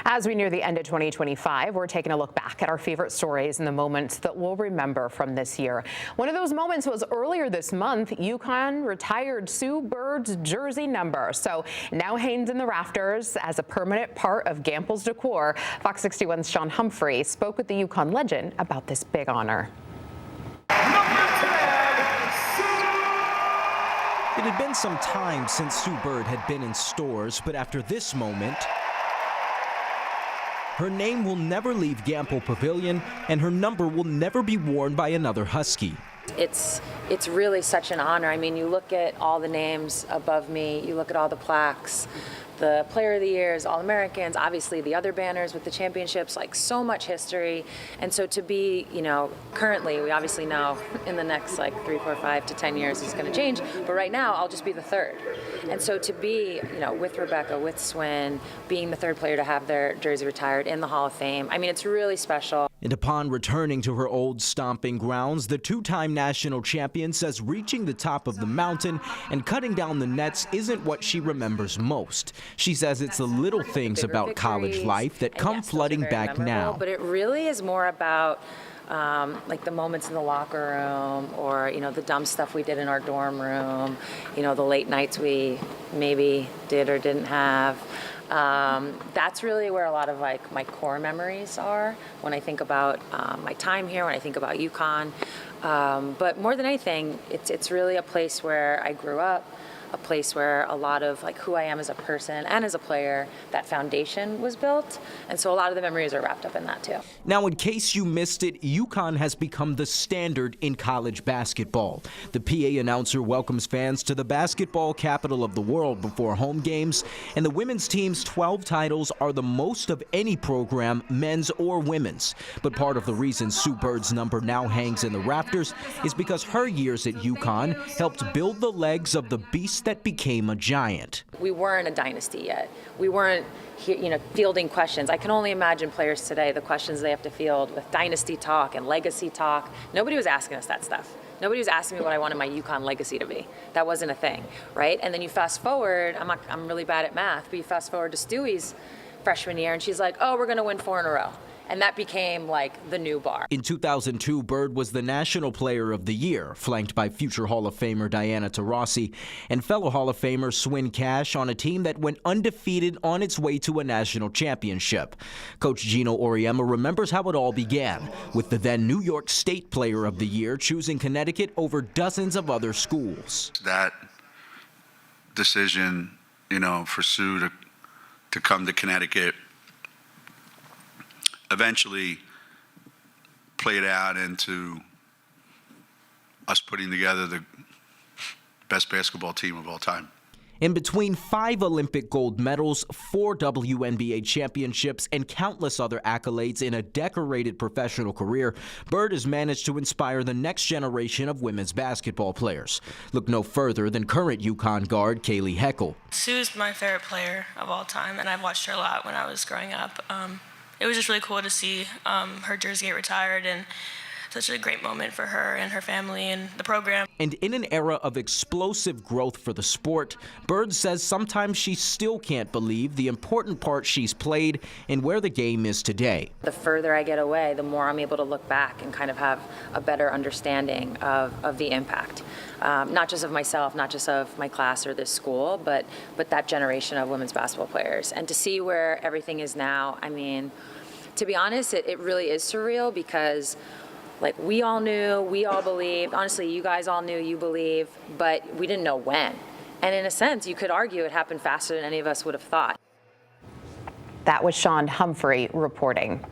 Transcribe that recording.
As we near the end of 2025, we're taking a look back at our favorite stories and the moments that we'll remember from this year. One of those moments was earlier this month. UConn retired Sue Bird's jersey number, so now hangs in the rafters as a permanent part of Gampel's decor. Fox 61's Sean Humphrey spoke with the UConn legend about this big honor. It had been some time since Sue Bird had been in Storrs, but after this moment, her name will never leave Gampel Pavilion, and her number will never be worn by another Husky. It's really such an honor. I mean, you look at all the names above me, you look at all the plaques, the Player of the Years, All-Americans, obviously the other banners with the championships, like so much history. And so to be, currently, we obviously know in the next 3, 4, 5 to 10 years it's going to change, but right now I'll just be the third. And so to be, with Rebecca, with Swin, being the third player to have their jersey retired in the Hall of Fame, I mean, it's really special. And upon returning to her old stomping grounds, the two-time national champion says reaching the top of the mountain and cutting down the nets isn't what she remembers most. She says it's the little things about college life that come flooding back now. But it really is more about the moments in the locker room, or the dumb stuff we did in our dorm room, the late nights we maybe did or didn't have. That's really where a lot of my core memories are when I think about my time here, when I think about UConn. But more than anything, it's really a place where I grew up, a place where a lot of who I am as a person and as a player, that foundation was built. And so a lot of the memories are wrapped up in that too. Now, in case you missed it, UConn has become the standard in college basketball. The PA announcer welcomes fans to the basketball capital of the world before home games, and the women's team's 12 titles are the most of any program, men's or women's. But part of the reason Sue Bird's number now hangs in the rafters is because her years at UConn helped build the legs of the beast that became a giant. We weren't a dynasty yet. We weren't fielding questions. I can only imagine players today, the questions they have to field with dynasty talk and legacy talk. Nobody was asking us that stuff. Nobody was asking me what I wanted my UConn legacy to be. That wasn't a thing, right? And then you fast forward, I'm really bad at math, but you fast forward to Stewie's freshman year and she's like, oh, we're gonna win 4 in a row. And that became the new bar. In 2002, Bird was the National Player of the Year, flanked by future Hall of Famer Diana Taurasi and fellow Hall of Famer Swin Cash on a team that went undefeated on its way to a national championship. Coach Gino Auriemma remembers how it all began, with the then New York State Player of the Year choosing Connecticut over dozens of other schools. That decision, for Sue to come to Connecticut eventually played out into us putting together the best basketball team of all time. In between 5 Olympic gold medals, 4 WNBA championships, and countless other accolades in a decorated professional career, Bird has managed to inspire the next generation of women's basketball players. Look no further than current UConn guard Kaylee Heckel. Sue's my favorite player of all time, and I've watched her a lot when I was growing up. It was just really cool to see her jersey get retired, and such a great moment for her and her family and the program. And in an era of explosive growth for the sport, Bird says sometimes she still can't believe the important part she's played and where the game is today. The further I get away, the more I'm able to look back and kind of have a better understanding of the impact. Not just of myself, not just of my class or this school, but that generation of women's basketball players. And to see where everything is now, I mean, to be honest, it really is surreal because we all knew, we all believed, honestly, you guys all knew, you believe, but we didn't know when. And in a sense, you could argue it happened faster than any of us would have thought. That was Sean Humphrey reporting.